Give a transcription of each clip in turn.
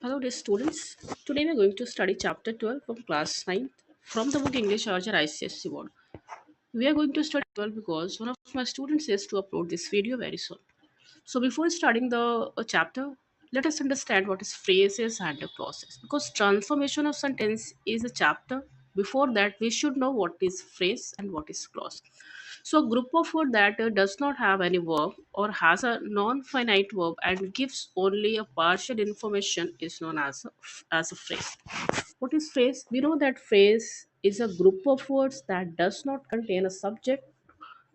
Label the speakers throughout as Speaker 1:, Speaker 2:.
Speaker 1: Hello, dear students. Today we are going to study chapter 12 from class 9 from the book English Archer ICSC board. We are going to study 12 because one of my students says to upload this video very soon. So before starting the chapter, let us understand what is phrases and a process. Because transformation of sentence is a chapter. Before that, we should know what is phrase and what is clause. So a group of word that does not have any verb or has a non-finite verb and gives only a partial information is known as a phrase. What is phrase? We know that phrase is a group of words that does not contain a subject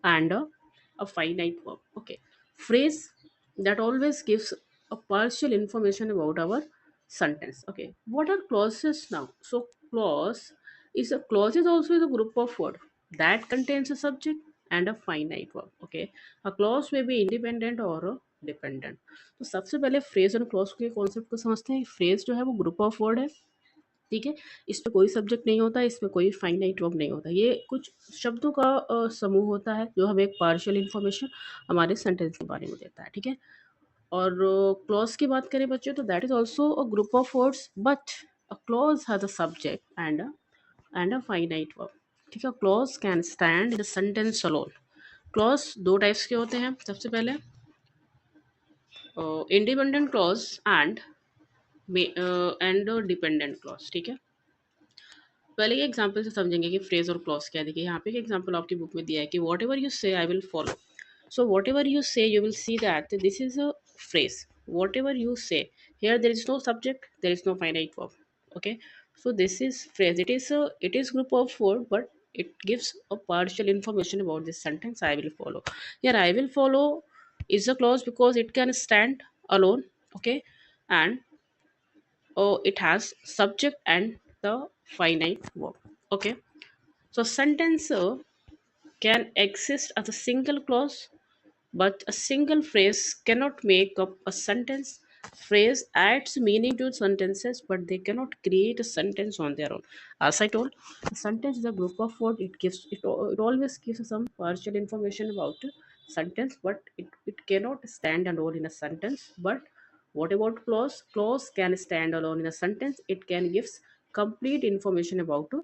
Speaker 1: and a finite verb. Okay. Phrase that always gives a partial information about our sentence. Okay. What are clauses now? So clause is also a group of word that contains a subject and a finite verb. Okay. A clause may be independent or dependent. तो सबसे पहले phrase और clause के concept को समझते हैं. Phrase जो है वो ग्रुप ऑफ वर्ड है. ठीक है. इसमें कोई सब्जेक्ट नहीं होता, इसमें कोई फाइनाइट वर्ब नहीं होता. ये कुछ शब्दों का समूह होता है जो हमें एक पार्शियल इन्फॉर्मेशन हमारे सेंटेंस के बारे में देता है. ठीक है. और क्लॉज की बात करें बच्चों तो that is also a group of words but a clause has a subject and a finite verb. ठीक है. Clause can stand in the sentence alone. Clause दो टाइप्स के होते हैं. सबसे पहले independent clause and dependent clause. ठीक है. पहले ये एग्जांपल से समझेंगे कि फ्रेज और क्लॉज क्या है. देखिए यहाँ पे एक एग्जांपल आपकी बुक में दिया है कि what ever you say I will follow. So whatever you say you will see that this is a phrase. Whatever you say here there is no subject, there is no finite verb. Okay, so this is phrase. It is group of word but it gives a partial information about this sentence. I will follow. Here I will follow is a clause because it can stand alone. Okay, and it has subject and the finite verb. Okay, so sentence can exist as a single clause but a single phrase cannot make up a sentence. Phrase adds meaning to sentences but they cannot create a sentence on their own. As I told, a sentence is a group of words. It always gives some partial information about a sentence but it cannot stand alone in a sentence. But what about clause? Clause can stand alone in a sentence. It can give complete information about a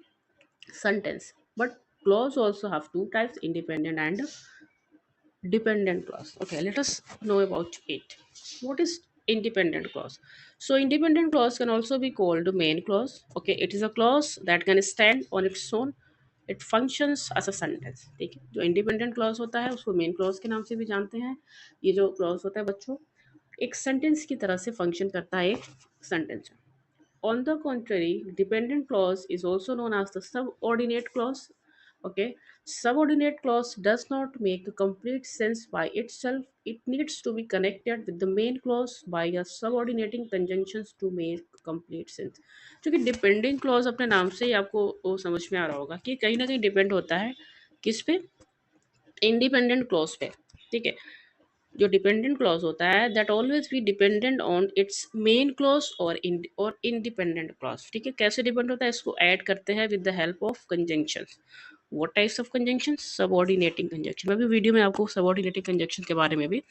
Speaker 1: sentence. But clause also have two types, independent and dependent clause. Okay, let us know about it. What is independent clause? So independent clause can also be called main clause. Okay, it is a clause that can stand on its own. It functions as a sentence. ठीक है. जो independent clause होता है उसको main clause के नाम से भी जानते हैं. ये जो क्लॉज होता है बच्चों एक सेंटेंस की तरह से फंक्शन करता है एक sentence. On the contrary, dependent clause is also known as the subordinate clause. Okay, subordinate clause does not make a complete sense by itself. It needs to be connected with the main clause by a subordinating conjunctions to make complete sense. क्योंकि depending clause अपने नाम से ही आपको वो समझ में आ रहा होगा कि कहीं ना कहीं डिपेंड होता है किस पे, इंडिपेंडेंट क्लॉज पे. ठीक है. जो डिपेंडेंट क्लॉज होता है that always be dependent on it's main clause और इंडिपेंडेंट क्लॉज. ठीक है. कैसे डिपेंड होता है इसको ऐड करते हैं with the help of conjunctions. What types of conjunction? Subordinating conjunction. मैं भी वीडियो में आपको सबऑर्डिनेटिंग कंजंक्शन के बारे में भी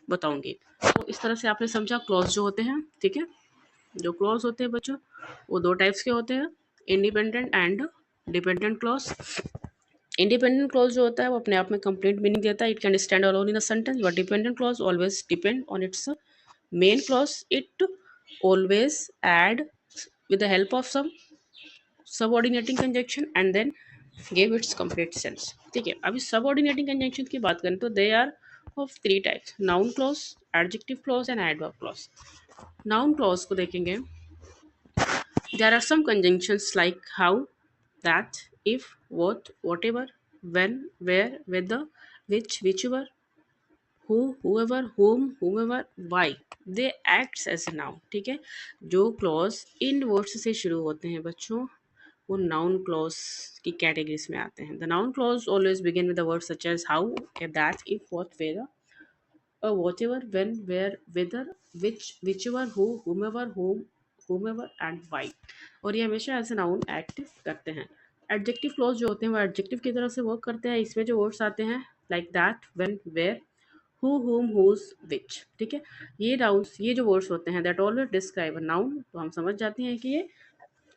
Speaker 1: बताऊंगी. तो इस तरह से आपने समझा क्लॉज जो होते हैं. ठीक है. जो क्लॉज होते हैं बच्चों वो दो टाइप्स के होते हैं, independent and dependent clause. Independent clause जो होता है वो अपने आप में कंप्लीट मीनिंग देता है. It can stand alone in a sentence. But dependent clause always depend on it's main clause. It always add with the help of some subordinating conjunction and then gave its complete sense. ठीक है. अभी subordinating conjunction की बात करें तो they are of three types: noun clause, adjective clause and adverb clause. Noun clause को देखेंगे. There are some conjunctions like how, that, if, what, whatever, when, where, whether, which, whichever, who, whoever, whom, whomever, why. They acts as a noun. ठीक है. जो clause इन words से शुरू होते हैं बच्चों वो नाउन क्लॉज की कैटेगरीज में आते हैं. The noun clause always begin with the word such as how, that, if, what, where, whatever, when, where, whether, whichever, who, whomever and why. और ये हमेशा एज ए नाउन एक्टिव करते हैं. Adjective clause जो होते हैं वो एडजेक्टिव की तरह से वर्क करते हैं. इसमें जो वर्ड्स आते हैं like that, when, where, who, whom, whose, which, ठीक है। ये नाउन्स, ये जो वर्ड्स होते हैं that always describe a noun, तो हम समझ जाते हैं कि ये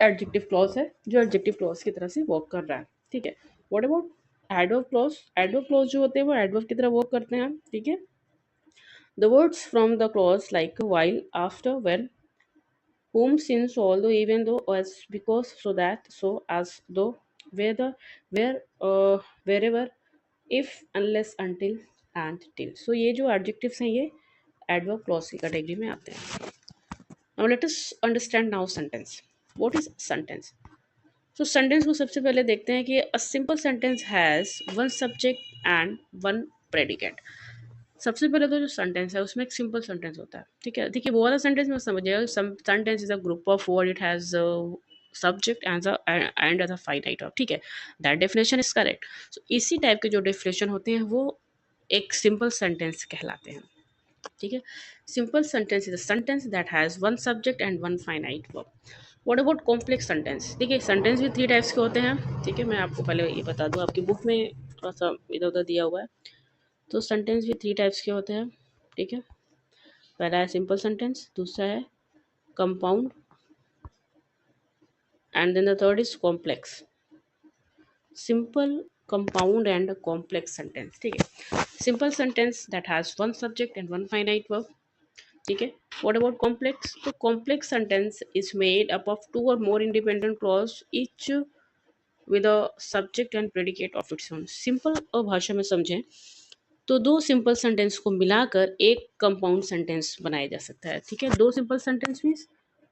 Speaker 1: एडजेक्टिव क्लॉज है जो एडजेक्टिव क्लॉज की तरह से वर्क कर रहा है, ठीक है। What about adverb clause? Adverb clause जो होते हैं वो एडवर्ब की तरह वर्क करते हैं, ठीक है। The words from the clause like while, after, when, whom, since, although, even though, as, because, so that, so, as, though, whether, where, wherever, if, unless, until, and till. So ये जो adjectives हैं ये adverb clause की category में आते हैं. Now let us understand now sentence. What is sentence? So sentence को सबसे पहले देखते हैं कि a simple sentence has one subject and one predicate. सबसे पहले तो जो सेंटेंस है उसमें एक सिंपल सेंटेंस होता है, ठीक है। देखिए वो वाला सेंटेंस में समझिएगा, sentence is a group of word, it has subject and as a finite of, ठीक है। That definition is correct. So इसी टाइप के जो डेफिनेशन होते हैं वो एक सिंपल सेंटेंस कहलाते हैं, ठीक है। Simple sentence is a sentence that has one subject and one finite verb. What about complex sentence? देखिए सेंटेंस भी 3 टाइप्स के होते हैं, ठीक है। मैं आपको पहले ये बता दूं, आपकी बुक में थोड़ा सा इधर उधर दिया हुआ है। तो सेंटेंस भी 3 टाइप्स के होते हैं, ठीक है। पहला है सिंपल सेंटेंस, दूसरा है compound, and then the third is complex. Simple, compound and complex sentence, ठीक है। Simple sentence that has one subject and one finite verb, ठीक है। What about complex? तो complex sentence is made up of 2 or more independent clause each with a subject and predicate of its own. Simple और भाषा में समझें तो 2 simple sentence को मिलाकर एक कंपाउंड सेंटेंस बनाया जा सकता है, ठीक है। 2 simple sentence means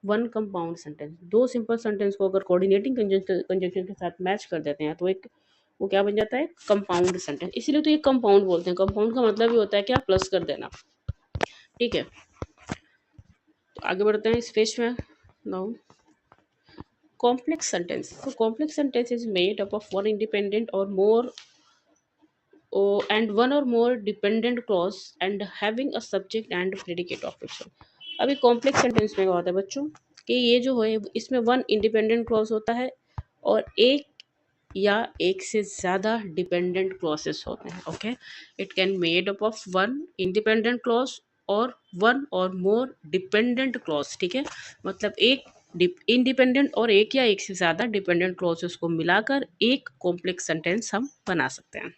Speaker 1: 1 compound sentence. 2 simple sentence को अगर कोऑर्डिनेटिंग कंजंक्शन के साथ मैच कर देते हैं तो एक वो क्या बन जाता है? Compound sentence. इसीलिए तो ये कंपाउंड बोलते हैं। कंपाउंड का मतलब ये होता है क्या? प्लस कर देना, ठीक है। तो आगे बढ़ते हैं इस पेज में। Now complex sentence. तो complex sentence is made up of one independent or more and one or more dependent clause and having a subject and predicate of its own. अभी कॉम्प्लेक्स सेंटेंस में क्या होता है बच्चों कि ये जो है इसमें वन इंडिपेंडेंट क्लॉज होता है और एक या एक से ज़्यादा डिपेंडेंट क्लॉसेस होते हैं, okay. It can made up of one independent clause और वन और मोर डिपेंडेंट क्लॉज, ठीक है। मतलब एक इंडिपेंडेंट और एक या एक से ज़्यादा डिपेंडेंट क्लॉजेस को मिलाकर एक कॉम्प्लेक्स सेंटेंस हम बना सकते हैं,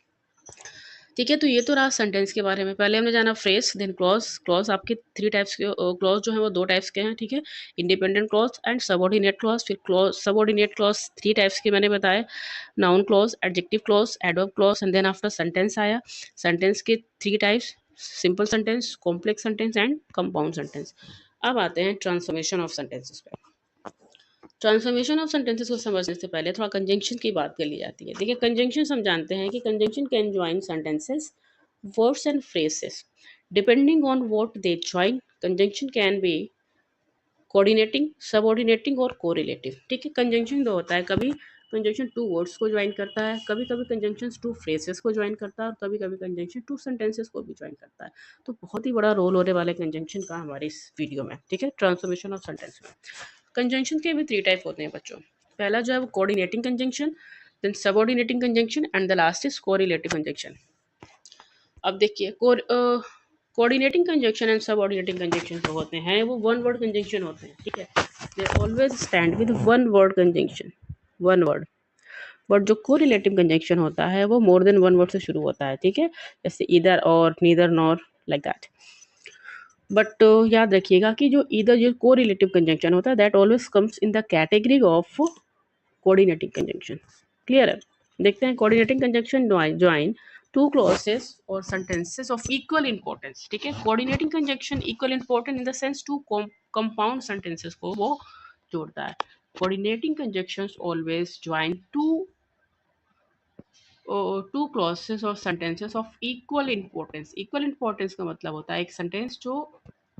Speaker 1: ठीक है। तो ये तो रहा सेंटेंस के बारे में। पहले हमने जाना फ्रेज, देन क्लॉज। क्लॉज आपके 3 टाइप्स के क्लॉज जो है वो 2 टाइप्स के हैं, ठीक है। Independent clause and subordinate clause. फिर क्लॉज सबऑर्डिनेट क्लॉज 3 टाइप्स के मैंने बताए, noun clause, adjective clause, adverb clause, and then after sentence आया। सेंटेंस के 3 types, simple sentence, complex sentence and compound sentence. अब आते हैं ट्रांसफॉर्मेशन ऑफ सेंटेंसेस पे। ट्रांसफॉर्मेशन ऑफ सेंटेंसेस को समझने से पहले थोड़ा कंजंक्शन की बात कर ली जाती है। देखिए कंजंक्शन हम जानते हैं कि conjunction can join sentences, words and phrases depending on what they join. Conjunction can be coordinating, subordinating और कोरिलेटिव, ठीक है। कंजंक्शन जो होता है कभी कंजंक्शन 2 वर्ड्स को ज्वाइन करता है, कभी कभी कंजंक्शन 2 फ्रेजेस को ज्वाइन करता है और कभी कभी कंजंक्शन 2 सेंटेंसेस को भी ज्वाइन करता है। तो बहुत ही बड़ा रोल होने वाला है कंजंक्शन का हमारे इस वीडियो में, ठीक है। ट्रांसफॉर्मेशन ऑफ सेंटेंस में कंजंक्शन के भी 3 टाइप होते हैं बच्चों। पहला जो है वो coordinating conjunction, then subordinating conjunction and the last is correlative conjunction. अब देखिए coordinating conjunction and subordinating conjunction जो होते हैं वो वन वर्ड कंजंक्शन होते हैं, ठीक है। They always stand with one word conjunction, one word. But जो कोरिलेटिव कंजंक्शन होता है वो मोर देन वन वर्ड से शुरू होता है, ठीक है। जैसे इधर और, neither, nor, like that. But याद रखिएगा कि जो इधर जो कोरिलेटिव कंजंक्शन होता है that always comes in the category of coordinating conjunction. Clear है? देखते हैं coordinating conjunction join 2 clauses or sentences of equal importance, ठीक है। Coordinating conjunction equal important in the sense 2 compound sentences को वो जोड़ता है। Coordinating conjunctions always join two clauses or sentences of equal importance. Equal importance का मतलब होता है एक सेंटेंस जो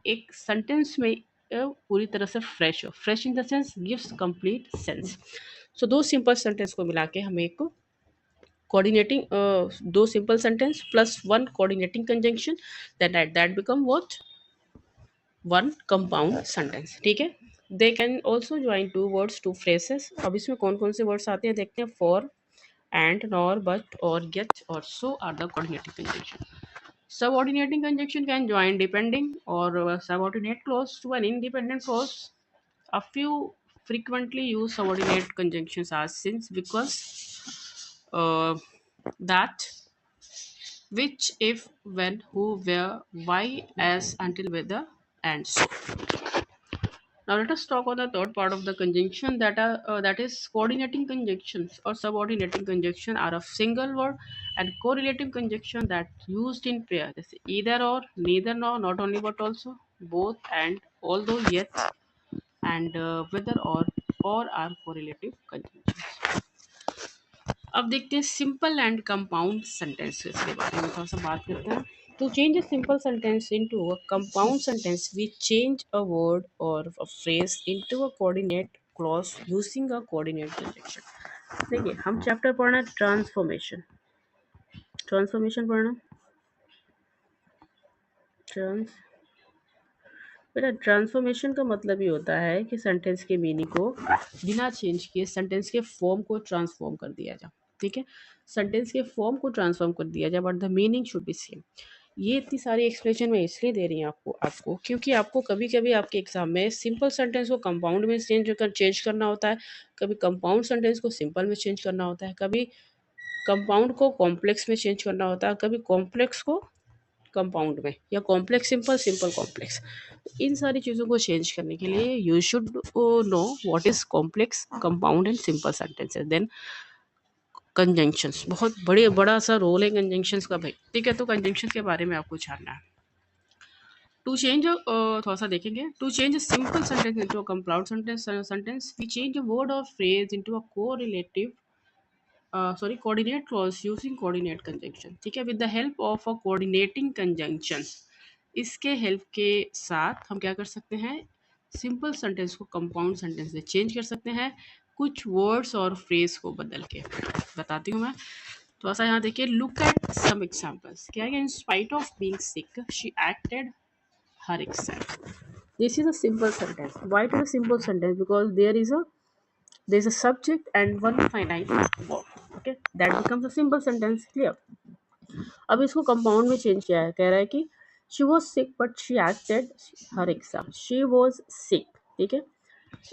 Speaker 1: एक सेंटेंस में पूरी तरह से फ्रेश हो। Fresh in the sense gives complete sense. So 2 simple sentence को मिला के हमें एक coordinating 2 simple sentence plus 1 coordinating conjunction that become what 1 compound sentence, ठीक है। They can also join 2 words 2 phrases. अब इसमें कौन कौन से वर्ड्स आते हैं देखते हैं। For, and, nor, but, or, yet, or so are the coordinating conjunction. Subordinating conjunction can join depending or subordinate clause to an independent clause. A few frequently used subordinate conjunctions are since, because, that, which, if, when, who, where, why, as, until, whether, and so. Now let us talk on the third part of the conjunction, that is coordinating conjunctions or subordinating conjunction are a single word, and correlative conjunction that used in pair. This is either or, neither nor, not only but also, both and, although, yet, and whether or are correlative conjunctions. अब देखते हैं simple and compound sentences के बारे में थोड़ा सा बात करते हैं. To change a simple sentence into a compound sentence, we change a word or a phrase into a coordinate clause using a coordinate conjunction. देखिए हम चैप्टर पढ़ना ट्रांसफॉर्मेशन. ट्रांसफॉर्मेशन पढ़ना. ट्रांस बेटा ट्रांसफॉर्मेशन का मतलब ये होता है कि सेंटेंस के मीनिंग को बिना चेंज किए सेंटेंस के फॉर्म को ट्रांसफॉर्म कर दिया जाए. ठीक है, सेंटेंस के फॉर्म को ट्रांसफॉर्म कर दिया जाए but the meaning should be same. ये इतनी सारी एक्सप्लेनेशन मैं इसलिए दे रही हूँ आपको क्योंकि आपको कभी कभी आपके एग्जाम में सिंपल सेंटेंस को कंपाउंड में चेंज करना होता है, कभी कंपाउंड सेंटेंस को सिंपल में चेंज करना होता है, कभी कंपाउंड को कॉम्प्लेक्स में चेंज करना होता है, कभी कॉम्प्लेक्स को कंपाउंड में, या कॉम्प्लेक्स सिंपल, सिंपल कॉम्प्लेक्स. इन सारी चीज़ों को चेंज करने के लिए you should know what is complex, compound and simple sentences. Then conjunctions, बहुत बड़ा सा रोल है कंजंक्शंस का भाई. ठीक है, तो कंजंक्शन के बारे में आपको जानना है. टू चेंज थोड़ा सा देखेंगे. To change a simple sentence into a compound sentence we change a word or phrase into a correlative coordinate clause using coordinate conjunction. ठीक है, with the help of a coordinating conjunction, इसके help के साथ हम क्या कर सकते हैं, सिंपल सेंटेंस को कंपाउंड सेंटेंस से चेंज कर सकते हैं कुछ वर्ड्स और फ्रेज को बदल के. बताती हूँ मैं. थोड़ा सा यहाँ देखिए, लुक एट सम एग्जांपल्स. क्या है, in spite of being sick she acted her accept. This is a simple sentence. Why it is a simple sentence? Because there is a subject and one finite verb. Okay, that becomes a simple sentence. Clear? अब इसको compound में change किया है. कह रहा है कि she was sick but she acted her exam. She was sick. ठीक है,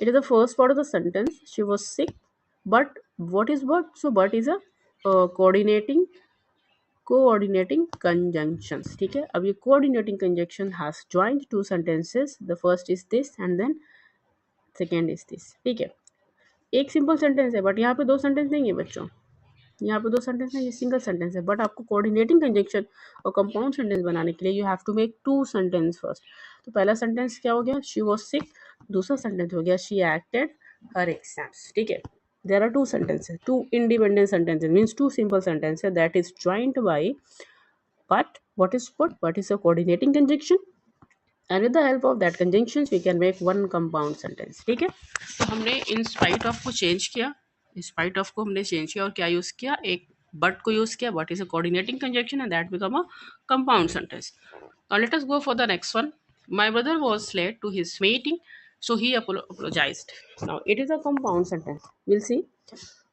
Speaker 1: it is the first part of the sentence. She was sick but what is but? So but is a coordinating conjunctions. ठीक है, अब ये coordinating conjunction has joined two sentences. The first is this and then second is this. ठीक है, एक simple sentence है but यहाँ पे दो सेंटेंस नहीं है बच्चों. यहाँ पे दो सेंटेंस नहीं, ये सिंगल सेंटेंस है बट आपको कोऑर्डिनेटिंग कंजंक्शन और कंपाउंड सेंटेंस बनाने के लिए you have to make two sentence first. तो पहला सेंटेंस क्या हो गया, शी वॉज सिक. दूसरा सेंटेंस हो गया, शी एक्टेड हर एग्जाम्स. ठीक है, there are two sentences, two independent sentences, means two simple sentences that is joint by but. What is but? But is a coordinating conjunction, and with the help of that conjunctions we can make one compound sentence. ठीक है, तो हमने इन spite of को change किया. Spite of को हमने change किया और क्या यूज किया, एक बट को यूज किया. But is a coordinating conjunction and that become a compound sentence. Now let us go for the next one. My brother was late to his meeting, so he apologized. Now it is a compound sentence. We'll see.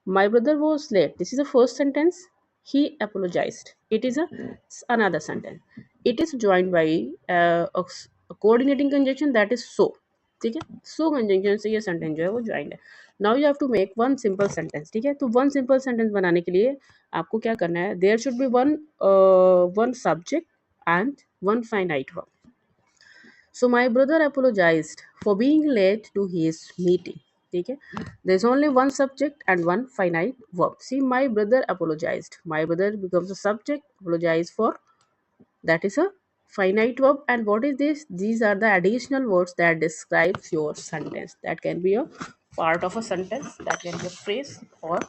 Speaker 1: My brother was late. This is the first sentence. He apologized. It is another sentence. It is joined by a coordinating conjunction that is so. ठीक है, सो conjunction से ये sentence जो है वो joined है. Now you have to make one simple sentence. ठीक है, तो वन सिंपल सेंटेंस बनाने के लिए आपको क्या करना है, there should be one subject and one finite verb. So my brother apologized for being late to his meeting. ठीक है, there is only one subject and one finite verb. See, my brother apologized. My brother becomes a subject. Apologize for, that is a finite verb. And what is this? These are the additional words that describes your sentence. That can be a part of a sentence. That can be a phrase or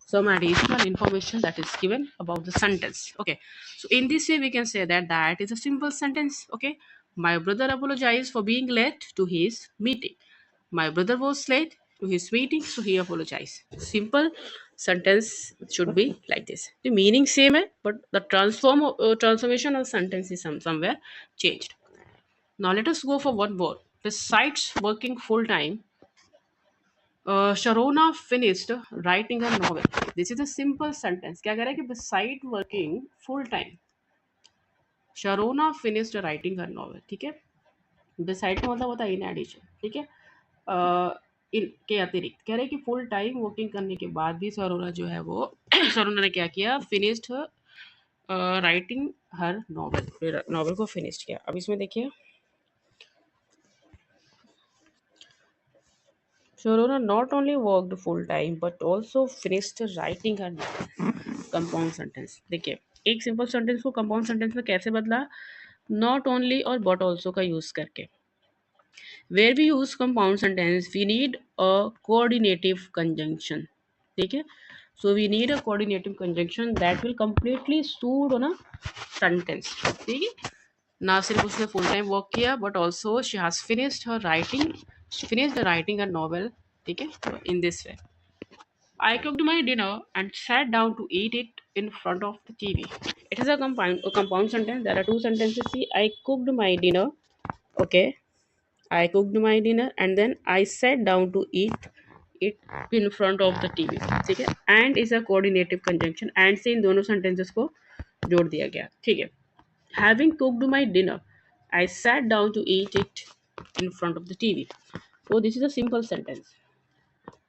Speaker 1: some additional information that is given about the sentence. Okay, so in this way we can say that that is a simple sentence. Okay, my brother apologized for being late to his meeting. My brother was late to his meeting, so he apologized. Simple sentence should be like this. The meaning same है, but the transformation of sentence is somewhere changed. Now let us go for one word. Besides working full time, Sharona finished writing a novel. This is a simple sentence. क्या कह रहा है कि beside working full time, Sharona finished writing her novel, ठीक है। Beside का मतलब होता है इन एडिशन, ठीक है। इनके अतिरिक्त कह रहे हैं कि फुल टाइम वर्किंग करने के बाद भी सरोना जो है वो सरोना ने क्या किया, finished writing her novel, novel को फिनिश किया। अब इसमें देखिए, Sharona not only worked full time but also finished writing her novel. Compound sentence देखिए, एक सिंपल सेंटेंस को कंपाउंड सेंटेंस में कैसे बदला, नॉट ओनली और बट ऑल्सो का यूज करके। Where we use compound sentence we need a coordinative conjunction, ठीक है। So we need a coordinative conjunction that will completely suit on a sentence, ठीक है। ना सिर्फ उसने फुल टाइम वर्क किया but also she has finished writing a novel, ठीक है। In this way, I cooked my dinner and sat down to eat it in front of the TV. It is a compound sentence. There are two sentences. See, I cooked my dinner. Okay, I cooked my dinner and then I sat down to eat it in front of the TV. ठीक है, and is a coordinative conjunction. And से इन दोनों sentences को जोड़ दिया गया, ठीक है। Having cooked my dinner, I sat down to eat it in front of the TV. So this is a simple sentence.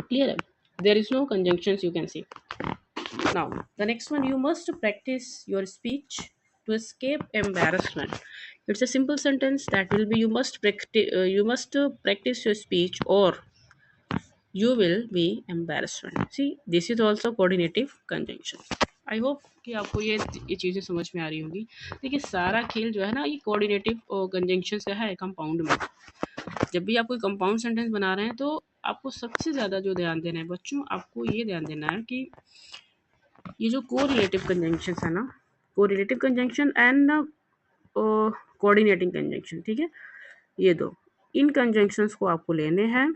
Speaker 1: Clear? There is no conjunctions you can see. Now, the next one, you must practice your speech to escape embarrassment. It's a simple sentence that will be you must practice your speech or you will be embarrassment. See, this is also coordinative conjunction. I hope कि आपको ये चीज़ें समझ में आ रही होंगी। देखिए, सारा खेल जो है ना, ये कोऑर्डिनेटिव कंजंक्शन का है कंपाउंड में। जब भी आप कोई कंपाउंड सेंटेंस बना रहे हैं तो आपको सबसे ज़्यादा जो ध्यान देना है बच्चों, आपको ये ध्यान देना है कि ये जो कोरिलेटिव कंजंक्शन है ना, correlative conjunction and coordinating conjunction, ठीक है, ये दो, इन कंजंक्शंस को आपको लेने हैं।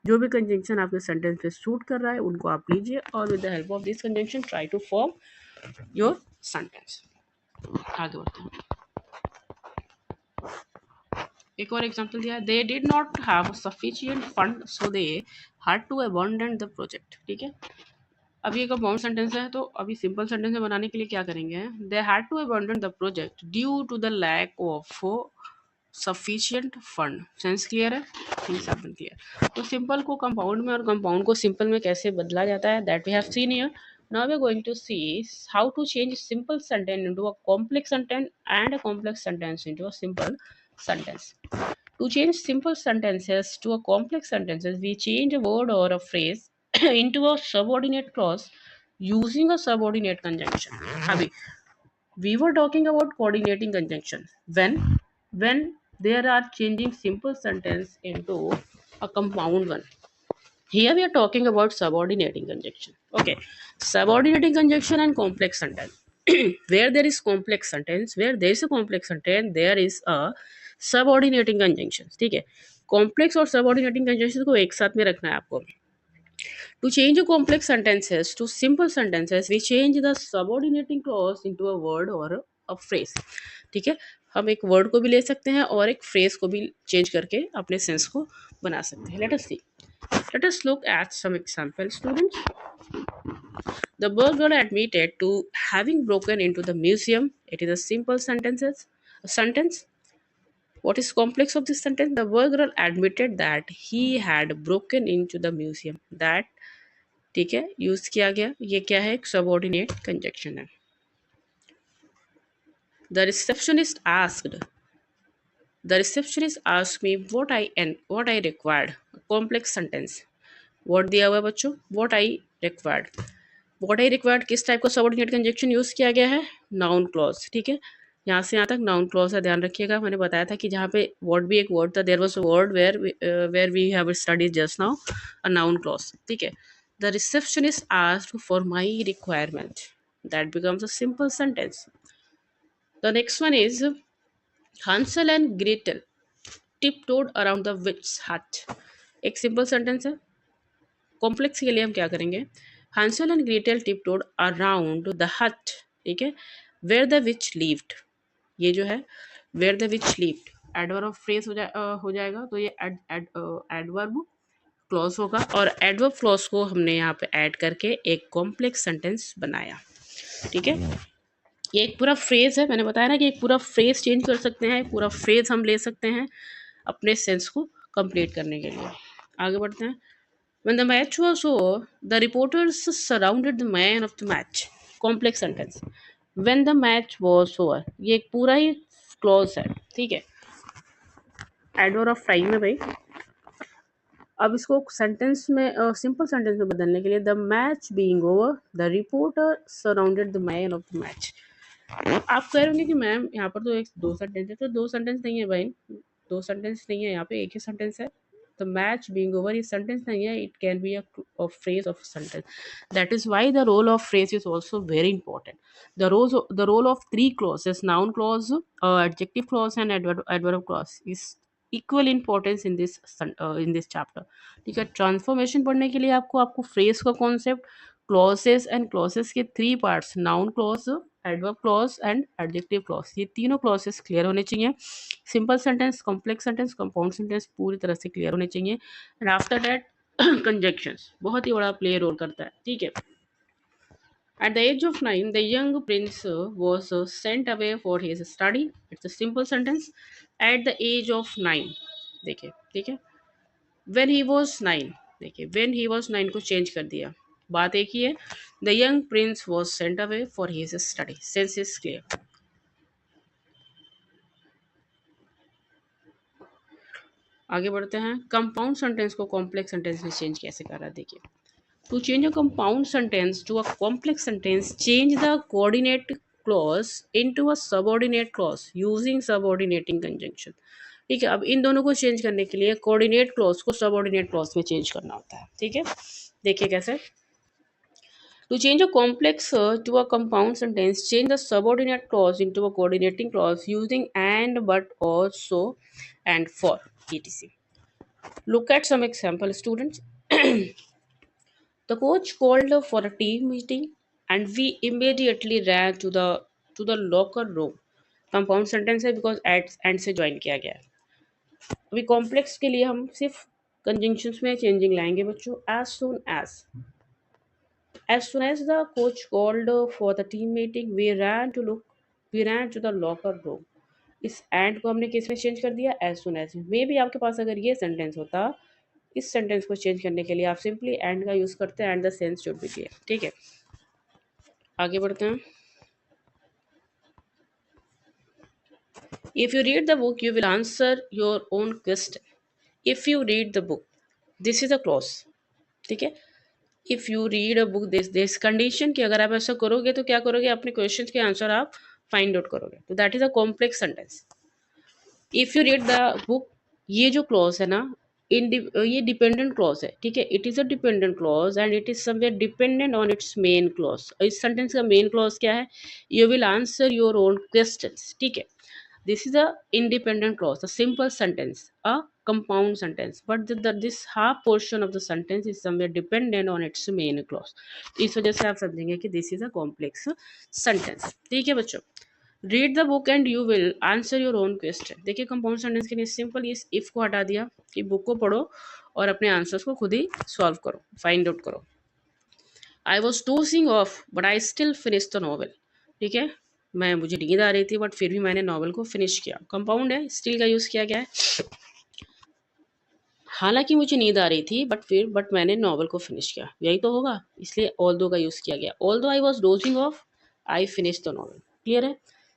Speaker 1: जो भी कंजंक्शन आपके सेंटेंस पे सूट कर रहा है उनको आप लीजिए और with the help of this conjunction try to form your sentence. आगे बढ़ते हैं, एक और एग्जांपल दिया है, they did not have sufficient fund so they had to abandon the project, ठीक है। अब ये कंपाउंड सेंटेंस है, तो अभी सिंपल सेंटेंस में बनाने के लिए क्या करेंगे, they had to abandon the project due to the lack of sufficient fund. Sense clear है, थिंग्स हैव बीन क्लियर। तो सिंपल को कंपाउंड में और कंपाउंड को सिंपल में कैसे बदला जाता है, that we have seen here. Now we are going to see how to change simple sentence into a complex sentence and a complex sentence into a simple sentence. To change simple sentences to a complex sentences, we change a word or a phrase into a subordinate clause using a subordinate conjunction. Abhi, we were talking about coordinating conjunction when there are changing simple sentence into a compound one. Here we are talking about subordinating conjunction. Okay, subordinating conjunction and complex sentence. Where there is complex sentence, where there is a complex sentence, there is a subordinating conjunction. ठीक है, complex और subordinating conjunction को एक साथ में रखना है आपको। To change a complex sentences to simple sentences, we change the subordinating clause into a word or a phrase. ठीक है, हम एक वर्ड को भी ले सकते हैं और एक फ्रेज को भी चेंज करके अपने सेंस को बना सकते हैं। Let us C, let us look at some examples, students. The burglar admitted to having broken into the museum. It is a simple sentence. What is complex of this sentence? The burglar admitted that he had broken into the museum. That, ठीक है, use किया गया, ये क्या है, एक subordinate conjunction है। The receptionist asked me what I required. Complex sentence. What दिया हुआ है बच्चों, what I required किस टाइप का सबऑर्डिनेट कंजक्शन यूज किया गया है, नाउन क्लॉज, ठीक है। यहाँ से यहाँ तक नाउन क्लॉज का ध्यान रखिएगा। मैंने बताया था कि जहाँ पे वर्ड भी एक वर्ड था, there was a word where we have studied just now a noun clause, ठीक है। The receptionist asked for my requirement, that becomes a simple sentence. The next one is Hansel and Gretel tiptoed around the witch hut. एक simple sentence है। Complex के लिए हम क्या करेंगे, हांसल and Gretel tiptoed around the हट, ठीक है, वेयर द विच लिव्ड। ये जो है where the which lived adverb of phrase हो जाएगा, तो ये एडवर्ब क्लॉज होगा और एडवर्ब क्लॉज को हमने यहाँ पे ऐड करके एक कॉम्प्लेक्स सेंटेंस बनाया, ठीक है। ये एक पूरा फ्रेज है, मैंने बताया ना कि एक पूरा फ्रेज चेंज कर सकते हैं, पूरा फ्रेज हम ले सकते हैं अपने सेंस को कंप्लीट करने के लिए। आगे बढ़ते हैं। When the match was over, the reporters surrounded the man of the match. Complex sentence. When the match was over, ये एक पूरा ही क्लॉज है, ठीक है, एडवर्ब ऑफ टाइम में भाई। अब इसको सेंटेंस में, सिंपल सेंटेंस में बदलने के लिए, the match being over the reporter surrounded the man of the match. आप कह रहे होंगे कि मैम यहाँ पर तो एक दो सेंटेंस है, तो दो सेंटेंस नहीं है भाई, दो सेंटेंस नहीं है, यहाँ पे एक ही सेंटेंस है। द मैच बीइंग ओवर ये सेंटेंस नहीं है, it can be a phrase of a sentence. That is why the role of phrase is also very important. The role of three clauses, noun clause, adjective clause and adverb clause is equal importance in this chapter. ठीक है, transformation पढ़ने के लिए आपको आपको phrase का concept, clauses and clauses के three parts, noun clause, adverb clause and adjective clause, ये तीनों क्लॉसेस क्लियर होने चाहिए। Simple sentence, complex sentence, compound sentence पूरी तरह से क्लियर होने चाहिए। एंड आफ्टर दैट कंजक्शंस बहुत ही बड़ा प्ले रोल करता है, ठीक है। At the age of 9, the young prince was sent away for his study. It's a simple sentence. At the age of 9, देखिए, ठीक है। When he was 9, देखिए, when he was 9 को चेंज कर दिया, बात एक ही है। The young prince was sent away for his study. Sense is clear. आगे बढ़ते हैं। कंपाउंड सेंटेंस को कॉम्प्लेक्स सेंटेंस में चेंज कैसे करा, देखिए। To change a compound sentence to a complex sentence, change the coordinate clause into a subordinate clause using subordinating conjunction. ठीक है, अब इन दोनों को चेंज करने के लिए कोऑर्डिनेट क्लॉज को सबऑर्डिनेट क्लॉज में चेंज करना होता है, ठीक है। देखिए कैसे। To change a complex to a compound sentence, change the subordinate clause into a coordinating clause using and, but, or, so, and, for, etc. Look at some example, students. The coach called for a team meeting and we immediately ran to the locker room. Compound sentence है because and से join किया गया है। अभी complex के लिए हम सिर्फ कंजंक्शंस में चेंजिंग लाएंगे बच्चों। as soon as the coach called for the team meeting, we ran to the locker room. इस एंड को हमने किस में चेंज कर दिया, एज सुन एज में। मे बी आपके पास अगर ये सेंटेंस होता, इस सेंटेंस को चेंज करने के लिए आप सिंपली एंड का यूज करते हैं, and the sense should be clear, ठीक है। आगे बढ़ते हैं। If you read the book you will answer your own question. If you read the book, this is a clause, ठीक है। If you read a book, this condition कि अगर आप ऐसा करोगे तो क्या करोगे, अपने क्वेश्चन के आंसर आप फाइंड आउट करोगे, तो that is a complex sentence. If you read the book, ये जो क्लॉज है ना, ये डिपेंडेंट क्लॉज है, ठीक है। It is a dependent clause and it is somewhere dependent on it's main clause. इस सेंटेंस का मेन क्लॉज क्या है, you will answer your own questions, ठीक है। This is a independent clause, a simple sentence, a compound sentence, but this half portion of the sentence is somewhere dependent on its main clause. तो इस वजह से आप समझेंगे कि this is a complex sentence, ठीक है बच्चों। Read the book and you will answer your own question. देखिए कंपाउंड सेंटेंस के लिए सिंपल इस इफ को हटा दिया कि बुक को पढ़ो और अपने आंसर्स को खुद ही सॉल्व करो, फाइंड आउट करो। आई was dozing of but I still finish the novel, ठीक है। मुझे नींद आ रही थी बट फिर भी मैंने नॉवल को फिनिश किया। कंपाउंड है, स्टिल का यूज किया गया है। हालांकि मुझे नींद आ रही थी बट मैंने नॉवल को फिनिश किया, यही तो होगा, इसलिए ऑल दो का यूज किया गया। Although I was dozing off, I finish the novel, clear है।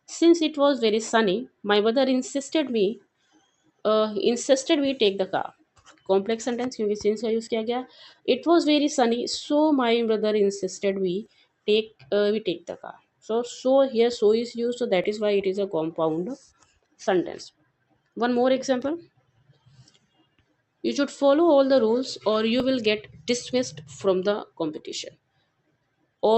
Speaker 1: Since it was very sunny my mother insisted we take the car. Complex sentence क्योंकि सिंस का यूज किया गया। It was very sunny so my brother insisted we take the car. So here so is used, so that is why it is a compound sentence. One more example. You should follow all the rules or you will get dismissed from the competition. Or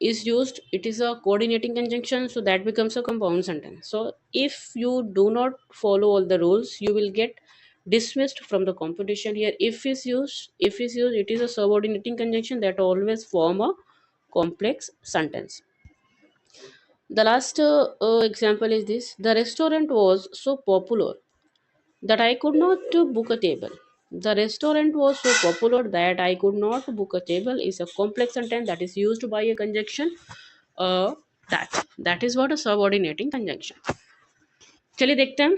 Speaker 1: is used, it is a coordinating conjunction, so that becomes a compound sentence. So if you do not follow all the rules, you will get dismissed from the competition. Here if is used, it is a subordinating conjunction that always form a complex sentence. The last example is this. The restaurant was so popular that I could not book a table. The restaurant was so popular that I could not book a table is a complex sentence that is used by a conjunction. That is what a subordinating conjunction. चलिए देखते हैं.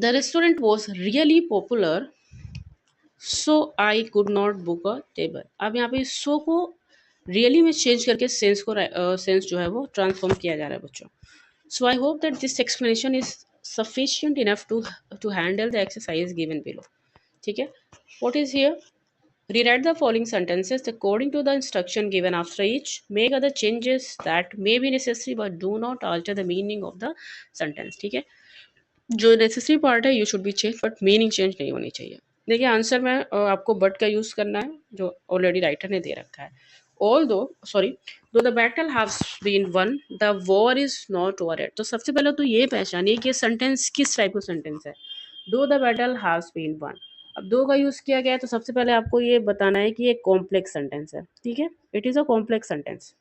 Speaker 1: The restaurant was really popular, so I could not book a table. अब यहाँ पे so को really में change करके sense को सेंस जो है वो ट्रांसफॉर्म किया जा रहा है बच्चों. So I hope that this explanation is sufficient enough to handle the exercise given below. ठीक है. What is here? Rewrite the following sentences according to the instruction given after each. Make other changes that may be necessary but do not alter the meaning of the sentence. ठीक है. जो necessary part है you should be change but meaning change नहीं होनी चाहिए. देखिए answer में आपको बट का यूज़ करना है जो ऑलरेडी राइटर ने दे रखा है. ऑल दो sorry though the battle haves been won the war is not over yet. तो सबसे पहले तो ये पहचानिए कि सेंटेंस किस टाइप का सेंटेंस है. Though the battle haves been won. अब दो का यूज़ किया गया है तो सबसे पहले आपको ये बताना है कि ये कॉम्प्लेक्स सेंटेंस है. ठीक है. It is a complex sentence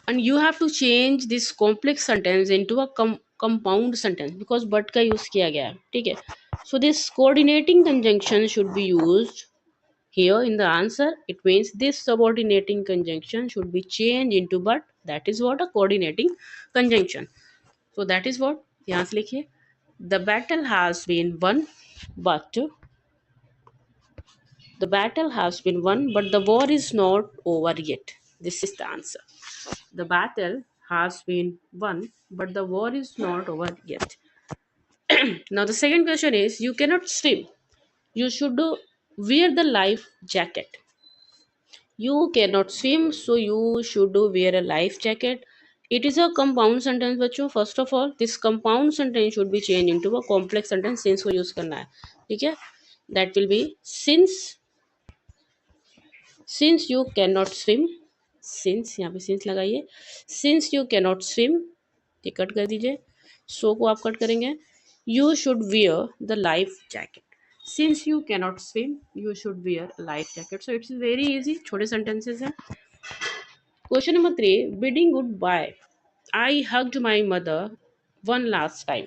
Speaker 1: and you have to change this complex sentence into a compound sentence because but का यूज किया गया है. ठीक है. So this coordinating conjunction should be used here in the answer. It means this subordinating conjunction should be changed into but. That is what a coordinating conjunction. So that is what यहाँ से लिखिए. The battle has been won but the war is not over yet. This is the answer. The battle has been won, but the war is not over yet. Now, the second question is you cannot swim. You should wear the life jacket. You cannot swim, so you should wear a life jacket. It is a compound sentence, बच्चों. First of all, this compound sentence should be changed into a complex sentence. Since को use करना है. ठीक है. That will be since you cannot swim. Since यहाँ पे since लगाइए. Since you cannot swim ये कट कर दीजिए. सो को आप कट करेंगे. You should wear the life jacket. Since you cannot swim you should wear life jacket. So it's very easy. छोटे सेंटेंसेस हैं. Question number 3. Bidding goodbye I hugged my mother one last time.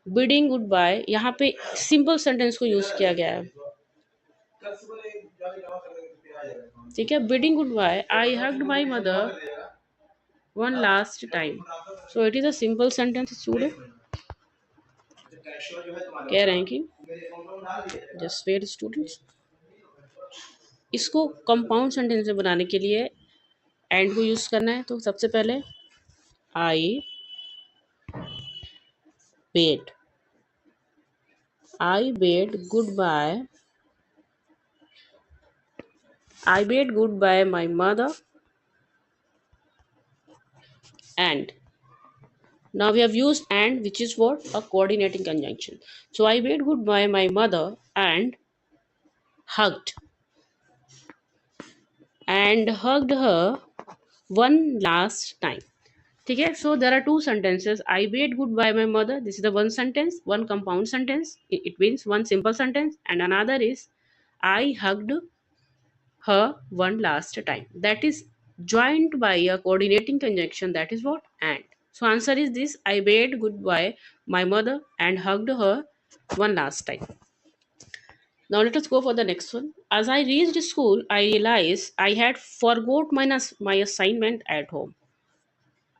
Speaker 1: Bidding goodbye यहाँ पे simple sentence को use किया गया है. ठीक है. Bidding goodbye I hugged my mother one last time. So it is a simple sentence student. कह रहे हैं कि just wait students. इसको कंपाउंड सेंटेंस में बनाने के लिए एंड को यूज करना है. तो सबसे पहले I bade goodbye my mother and now we have used and which is what a coordinating conjunction. So I bade goodbye my mother and hugged her one last time. ठीक है. So there are two sentences. I bade goodbye my mother. This is the one sentence, one compound sentence. It means one simple sentence, and another is I hugged her one last time. That is joined by a coordinating conjunction. That is what and. So answer is this. I bade goodbye my mother and hugged her one last time. Now let us go for the next one. As I reached school, I realized I had forgot my assignment at home.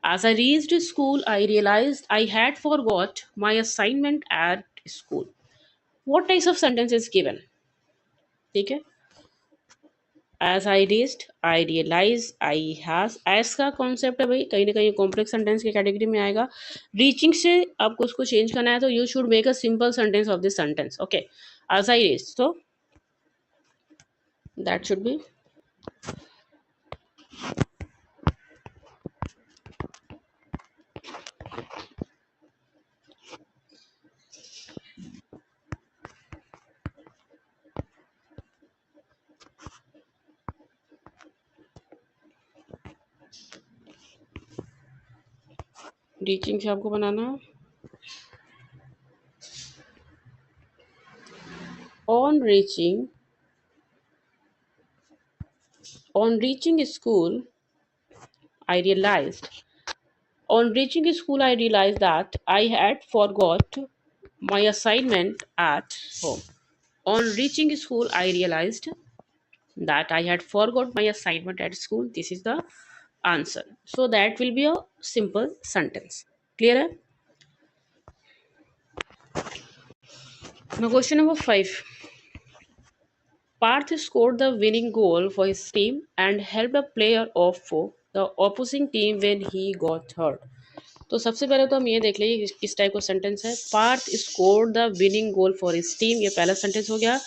Speaker 1: As I reached school, I realized I had forgot my assignment at school. What types of sentence is given? ठीक है. As I reached, I realized I has. as का concept है भाई कहीं ना कहीं complex sentence की category में आएगा. रीचिंग से आपको उसको चेंज करना है तो you should make a simple sentence of this sentence. Okay. As I reached, so that should be reaching से आपको बनाना है. On reaching school, I realized. On reaching school, I realized that I had forgot my assignment at home. On reaching school, I realized that I had forgot my assignment at school. This is the answer. So that will be a simple sentence. Clear है? Now question number 5. Parth scored the winning goal for his team and helped a player of the opposing team when he got hurt. तो सबसे पहले तो हम ये देख लेंगे किस टाइप का सेंटेंस है. Parth scored the winning goal for his team, ये पहला सेंटेंस हो गया.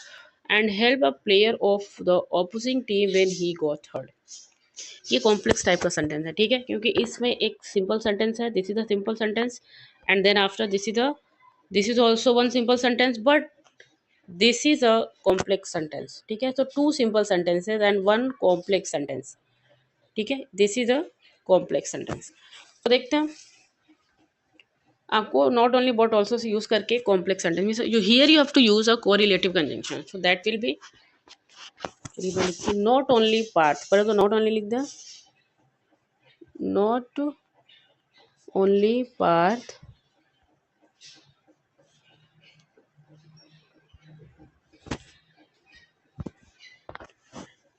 Speaker 1: And help a player of the opposing team when he got hurt. ये कॉम्प्लेक्स टाइप का सेंटेंस है, ठीक है, क्योंकि इसमें एक सिंपल सेंटेंस है, this is the simple sentence, and then after this is also one simple sentence, but this is a complex sentence. ठीक है, तो two simple sentences and one complex sentence. ठीक है, this is a complex sentence. तो देखते हैं आपको not only but also से यूज करके complex sentence mean you here you have to use a correlative conjunction. So that will be not only part, पहले तो नॉट ओनली लिख दें. नॉट ओनली पार्ट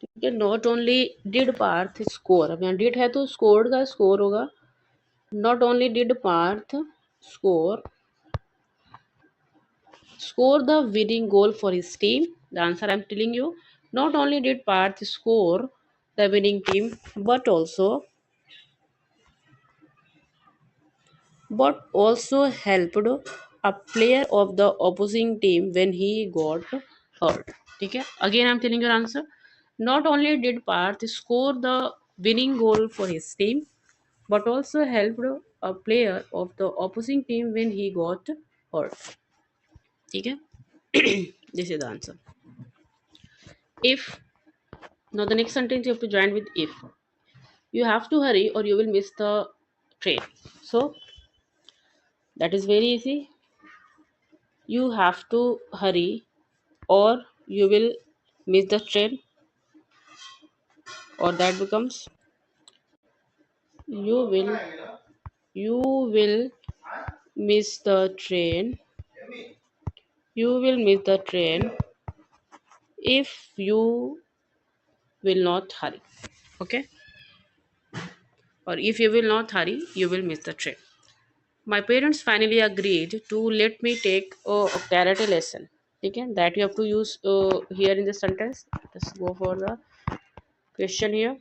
Speaker 1: ठीक है, not only did Parth score. अब यहाँ डिड है तो स्कोर्ड का स्कोर होगा. Not only did Parth score the winning goal for his team. The answer I'm telling you. Not only did Parth score the winning team, but also helped a player of the opposing team when he got hurt. ठीक है. Again I'm telling your answer. Not only did Parth score the winning goal for his team, but also helped a player of the opposing team when he got hurt. ठीक है. This is the answer. If now the next sentence you have to join with if. You have to hurry or you will miss the train. So that is very easy. You have to hurry or you will miss the train, or that becomes you will you will miss the train. You will miss the train if you will not hurry. Okay? Or if you will not hurry, you will miss the train. My parents finally agreed to let me take a karate lesson. Okay, that you have to use here in the sentence. Let's go for the question here.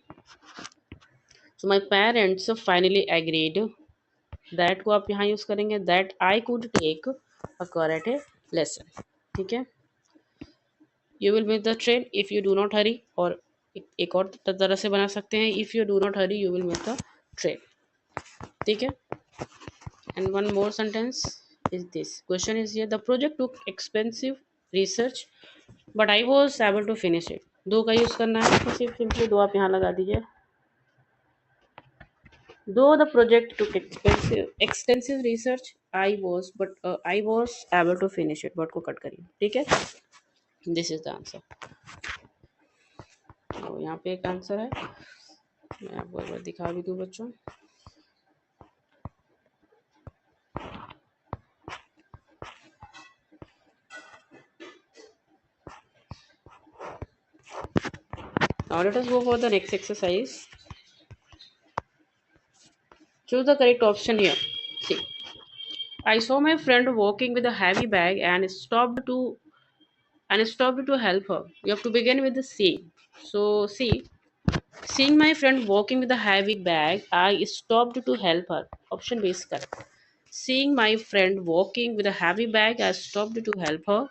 Speaker 1: So my parents finally agreed. That को आप यहाँ use करेंगे. That I could take a karate lesson. ठीक है. You will miss the train if you do not hurry. और एक और तरह से बना सकते हैं. If you do not hurry, you will miss the train. ठीक है. And one more sentence is this. Question is here. The project took expensive research, but I was able to finish it. दो का use करना है तो सिर्फ simply दो आप यहाँ लगा दीजिए. Though the project took extensive research, I was able to finish it. But को कट करिए. ठीक है. This is the answer. तो यहाँ पे एक आंसर है. मैं आपको एक बार दिखा भी दूँ बच्चों. Now let us go for the next exercise. Choose the correct option here. See, I saw my friend walking with a heavy bag and stopped to help her. You have to begin with the seeing. So see, seeing my friend walking with a heavy bag, I stopped to help her. Option B is correct. Seeing my friend walking with a heavy bag, I stopped to help her.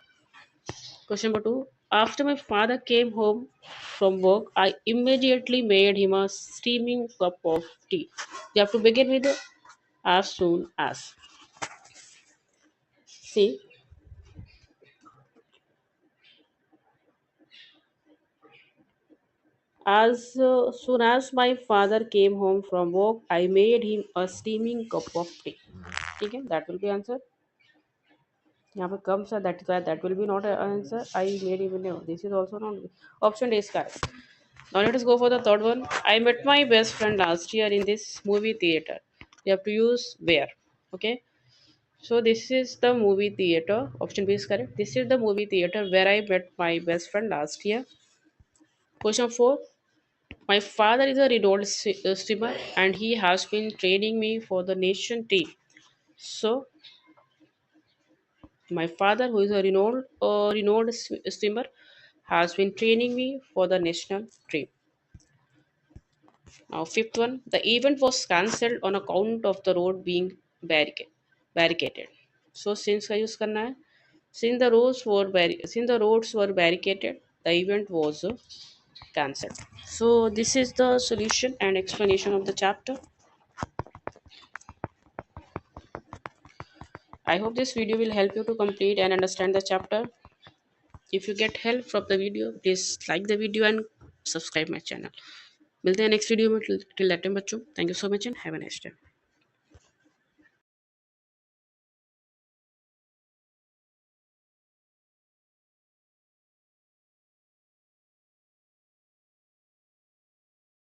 Speaker 1: Question number 2. After my father came home from work, I immediately made him a steaming cup of tea. You have to begin with as soon as. See, as soon as my father came home from work, I made him a steaming cup of tea. ठीक है, that will be answer. यहाँ पे कम सा that will be not an answer. I made him no. This is also not. Option D is correct. Now let us go for the third one. I met my best friend last year in this movie theater. You have to use where. Okay. So this is the movie theater. Option B is correct. This is the movie theater where I met my best friend last year. Question 4. My father is a renowned swimmer and he has been training me for the nation team. So, my father, who is a renowned swimmer, has been training me for the national team. Now, fifth one, the event was cancelled on account of the road being barricaded. So, since का use करना है, since the roads were barricaded, the event was cancelled. So, this is the solution and explanation of the chapter. I hope this video will help you to complete and understand the chapter. If you get help from the video, please like the video and subscribe my channel. मिलते हैं next video में till that time बच्चों. Thank you so much and have a nice day.